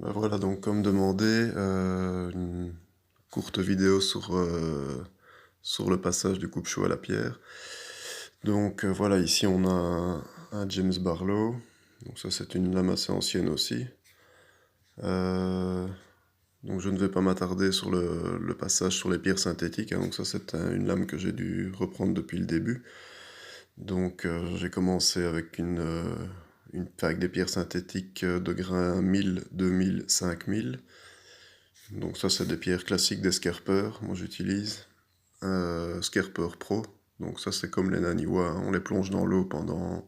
Bah voilà, donc comme demandé, une courte vidéo sur le passage du coupe-chou à la pierre. Donc voilà, ici on a un James Barlow. Donc ça c'est une lame assez ancienne aussi. Euh, donc je ne vais pas m'attarder sur le passage sur les pierres synthétiques, hein. Donc ça c'est une lame que j'ai dû reprendre depuis le début. Donc j'ai commencé avec avec des pierres synthétiques de grains 1000, 2000, 5000. Donc ça c'est des pierres classiques des Skerper, moi j'utilise. Skerper Pro, donc ça c'est comme les Naniwa, hein. On les plonge dans l'eau pendant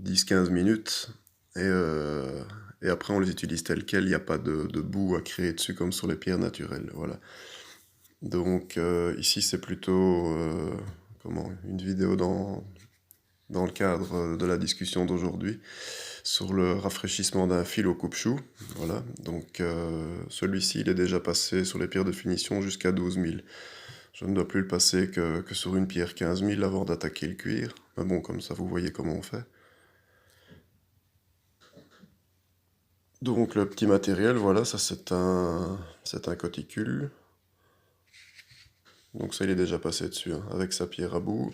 10-15 minutes, et après on les utilise telles quelles, il n'y a pas de boue à créer dessus comme sur les pierres naturelles, voilà. Donc ici c'est plutôt une vidéo dans le cadre de la discussion d'aujourd'hui sur le rafraîchissement d'un fil au coupe-chou. Voilà, donc celui-ci il est déjà passé sur les pierres de finition jusqu'à 12 000. Je ne dois plus le passer que sur une pierre 15 000 avant d'attaquer le cuir. Mais bon, comme ça vous voyez comment on fait. Donc le petit matériel, voilà, ça c'est un coticule. Donc ça il est déjà passé dessus, hein, avec sa pierre à bout.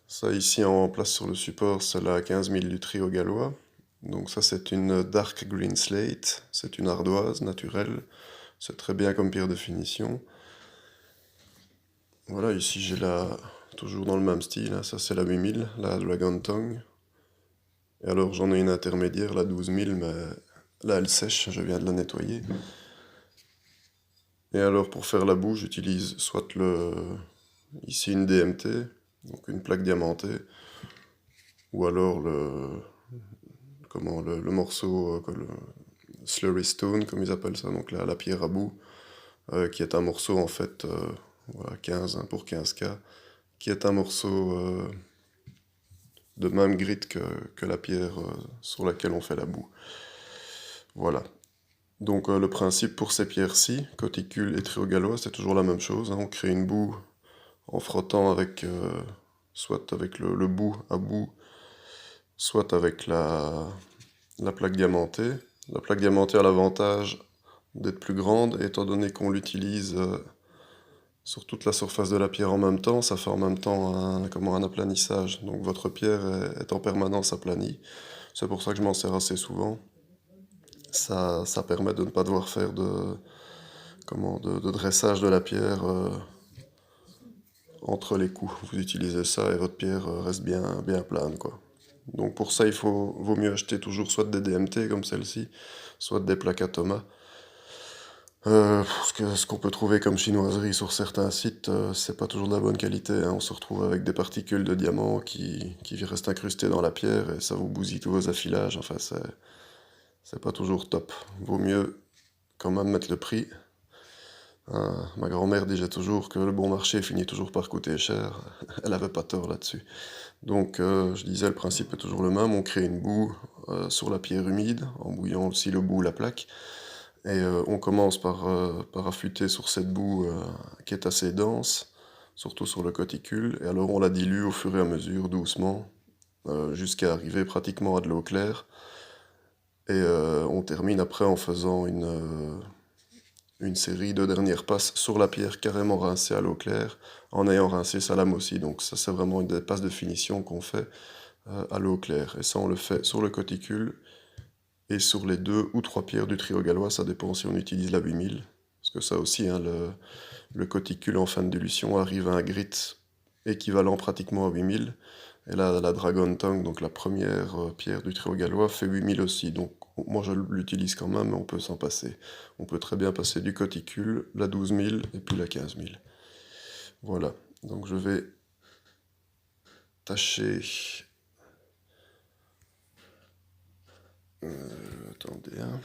Ça ici en place sur le support, c'est la 15 000 du trio gallois. Donc ça c'est une Dark Green Slate, c'est une ardoise naturelle. C'est très bien comme pierre de finition. Voilà, ici j'ai toujours dans le même style, hein, ça c'est la 8000, la Dragon Tongue. Et alors j'en ai une intermédiaire, la 12 000, mais là elle sèche, je viens de la nettoyer. Et alors pour faire la boue, j'utilise ici une DMT, donc une plaque diamantée, ou alors le morceau, le slurry stone, comme ils appellent ça, donc la pierre à boue, qui est un morceau en fait, voilà, 15, hein, pour 15K, qui est un morceau de même grit que la pierre sur laquelle on fait la boue. Voilà. Donc le principe pour ces pierres-ci, coticule et trio gallois, c'est toujours la même chose, hein. On crée une boue en frottant soit avec le bout à bout, soit avec la plaque diamantée. La plaque diamantée a l'avantage d'être plus grande, et étant donné qu'on l'utilise sur toute la surface de la pierre en même temps, ça fait en même temps un aplanissage. Donc votre pierre est en permanence aplanie. C'est pour ça que je m'en sers assez souvent. Ça permet de ne pas devoir faire de dressage de la pierre entre les coups. Vous utilisez ça et votre pierre reste bien plane, quoi. Donc pour ça, vaut mieux acheter toujours soit des DMT comme celle-ci, soit des plaques à Thomas. Ce qu'on peut trouver comme chinoiserie sur certains sites, c'est pas toujours de la bonne qualité, hein. On se retrouve avec des particules de diamant qui restent incrustées dans la pierre et ça vous bousille tous vos affilages. Enfin, c'est pas toujours top. Vaut mieux quand même mettre le prix. Ma grand-mère disait toujours que le bon marché finit toujours par coûter cher. Elle avait pas tort là-dessus. Donc, je disais, le principe est toujours le même. On crée une boue sur la pierre humide, en bouillant aussi le bout, la plaque. Et on commence par affûter sur cette boue qui est assez dense, surtout sur le coticule. Et alors, on la dilue au fur et à mesure, doucement, jusqu'à arriver pratiquement à de l'eau claire. Et on termine après en faisant une série de dernières passes sur la pierre carrément rincée à l'eau claire, en ayant rincé sa lame aussi. Donc ça c'est vraiment une des passes de finition qu'on fait à l'eau claire. Et ça on le fait sur le coticule et sur les 2 ou 3 pierres du trio gallois, ça dépend si on utilise la 8000. Parce que ça aussi, hein, le coticule en fin de dilution arrive à un grit équivalent pratiquement à 8000. Et là, la Dragon Tongue, donc la première pierre du trio gallois, fait 8000 aussi. Donc moi je l'utilise quand même, mais on peut s'en passer. On peut très bien passer du coticule, la 12 000 et puis la 15 000. Voilà, donc je vais tâcher... attendez, hein.